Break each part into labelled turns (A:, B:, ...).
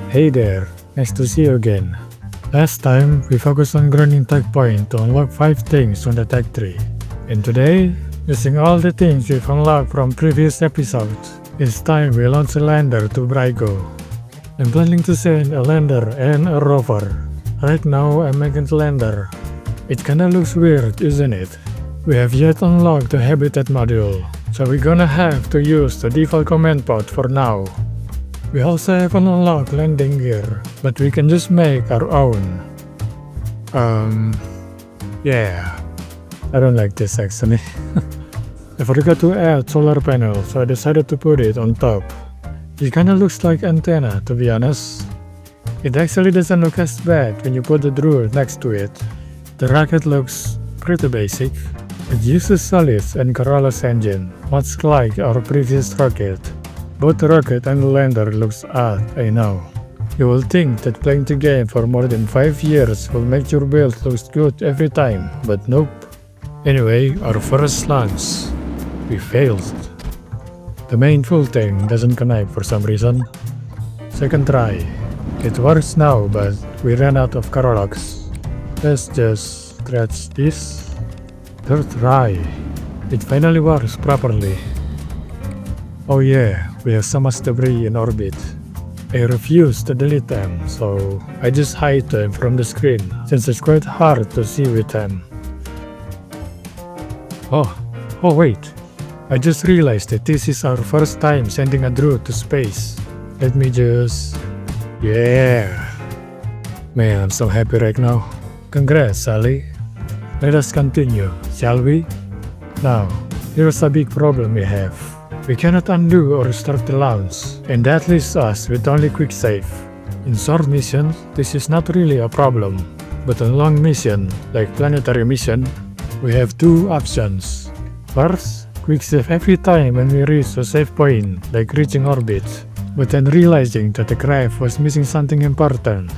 A: Hey there, nice to see you again. Last time, we focused on grinding tech point to unlock 5 things on the tech tree. And today, using all the things we've unlocked from previous episodes, it's time we launch a lander to Brigo. I'm planning to send a lander and a rover. Right now, I'm making the lander. It kinda looks weird, isn't it? We have yet unlocked the habitat module, so we're gonna have to use the default command pod for now. We also haven't unlocked landing gear, but we can just make our own. Yeah. I don't like this actually. I forgot to add solar panel, so I decided to put it on top. It kinda looks like antenna, to be honest. It actually doesn't look as bad when you put the drone next to it. The rocket looks pretty basic. It uses solids and Corolla's engine, much like our previous rocket. Both the rocket and the lander looks odd, I know. You will think that playing the game for more than 5 years will make your build look good every time, but nope. Anyway, our first launch. We failed. The main fuel tank doesn't connect for some reason. Second try. It works now, but we ran out of Carolox. Let's just scratch this. Third try. It finally works properly. Oh yeah, we have so much debris in orbit. I refuse to delete them, so I just hide them from the screen, since it's quite hard to see with them. Oh wait. I just realized that this is our first time sending a drone to space. Let me just... Yeah! Man, I'm so happy right now. Congrats, Sally. Let us continue, shall we? Now, here's a big problem we have. We cannot undo or restart the launch, and that leaves us with only quick save. In short mission, this is not really a problem, but on long mission, like planetary mission, we have two options. First, quick save every time when we reach a save point, like reaching orbit, but then realizing that the craft was missing something important.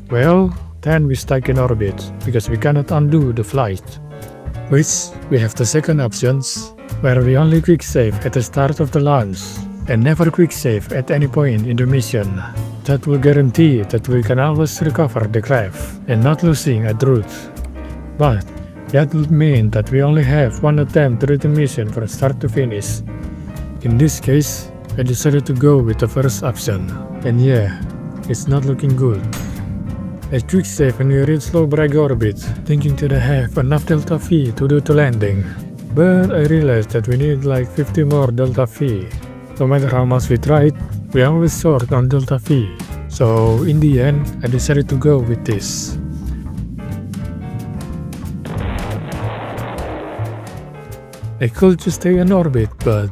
A: Well, then we stuck in orbit, because we cannot undo the flight. Which, we have the second options, where we only quick save at the start of the launch, and never quick save at any point in the mission. That will guarantee that we can always recover the craft, and not losing a route. But, that would mean that we only have one attempt to do the mission from start to finish. In this case, I decided to go with the first option, and yeah, it's not looking good. I quick save when we reach low Brigo orbit, thinking that I have enough delta V to do the landing. But I realized that we need like 50 more delta V. No matter how much we tried, we always short on delta V. So in the end, I decided to go with this. I could just stay in orbit, but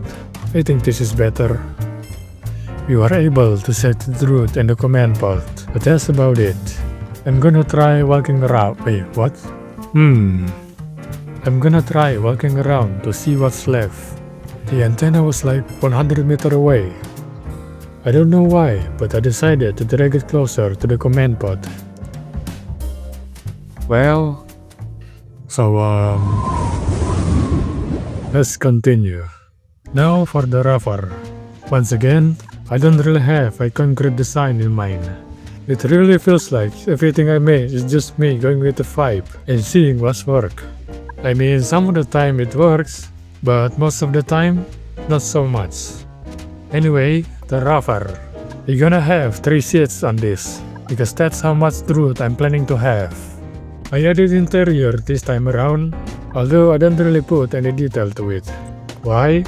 A: I think this is better. We were able to set the route and the command pod, but that's about it. I'm gonna try walking around. Wait, what? I'm gonna try walking around to see what's left. The antenna was like 100 meters away. I don't know why, but I decided to drag it closer to the command pod. Well, so let's continue. Now for the rover. Once again, I don't really have a concrete design in mind. It really feels like everything I made is just me going with the vibe and seeing what's work. I mean, some of the time it works, but most of the time, not so much. Anyway, the rover. You're gonna have 3 seats on this, because that's how much route I'm planning to have. I added interior this time around, although I don't really put any detail to it. Why?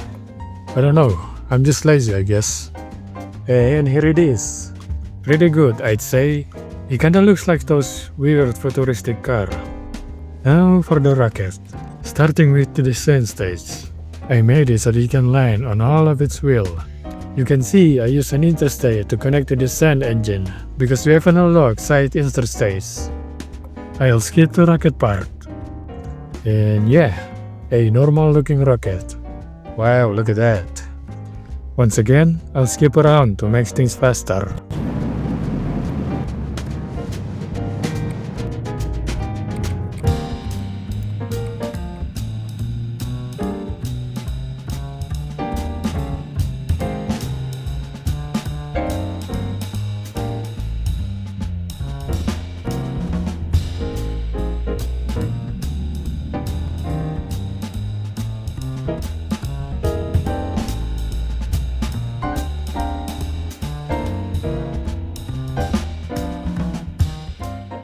A: I don't know, I'm just lazy I guess. And here it is. Pretty good, I'd say. It kinda looks like those weird futuristic car. Now for the rocket. Starting with the descent stage. I made it so that you can land on all of its wheel. You can see I use an interstate to connect the descent engine, because we have an unlocked side interstates. I'll skip the rocket part. And yeah, a normal looking rocket. Wow, look at that. Once again, I'll skip around to make things faster.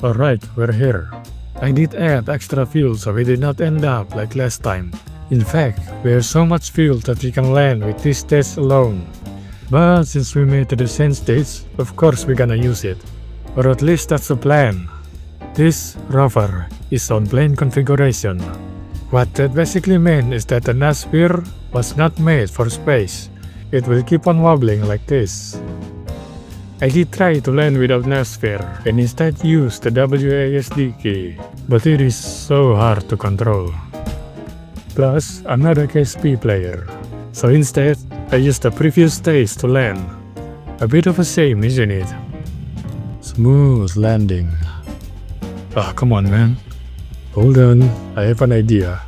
A: Alright, we're here. I did add extra fuel so we did not end up like last time. In fact, we have so much fuel that we can land with this stage alone. But since we made to the same stage, of course we're gonna use it. Or at least that's the plan. This Rover is on plane configuration. What that basically meant is that the atmosphere was not made for space. It will keep on wobbling like this. I did try to land without atmosphere and instead use the WASD key, but it is so hard to control. Plus, I'm not a KSP player, so instead, I used the previous stage to land. A bit of a shame, isn't it? Smooth landing. Ah, come on, man. Hold on, I have an idea.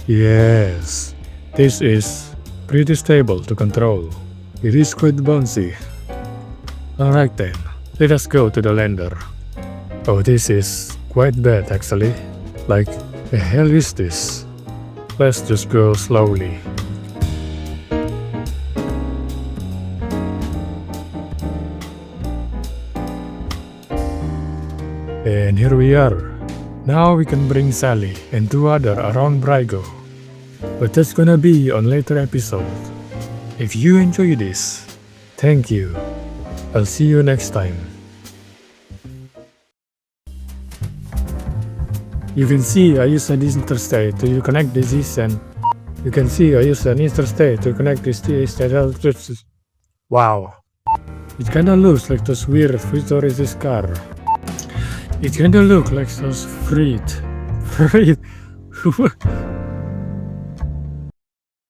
A: Yes, this is pretty stable to control. It is quite bouncy. Alright then, let us go to the lander. Oh, this is quite bad actually. Like, the hell is this? Let's just go slowly. And here we are. Now we can bring Sally and two other around Brigo. But that's gonna be on later episode. If you enjoy this, thank you. I'll see you next time. You can see I use an interstate to connect this and you can see I use an interstate to connect this to. Wow. It kinda looks like those weird futuristic car. It kinda looks like those Freed.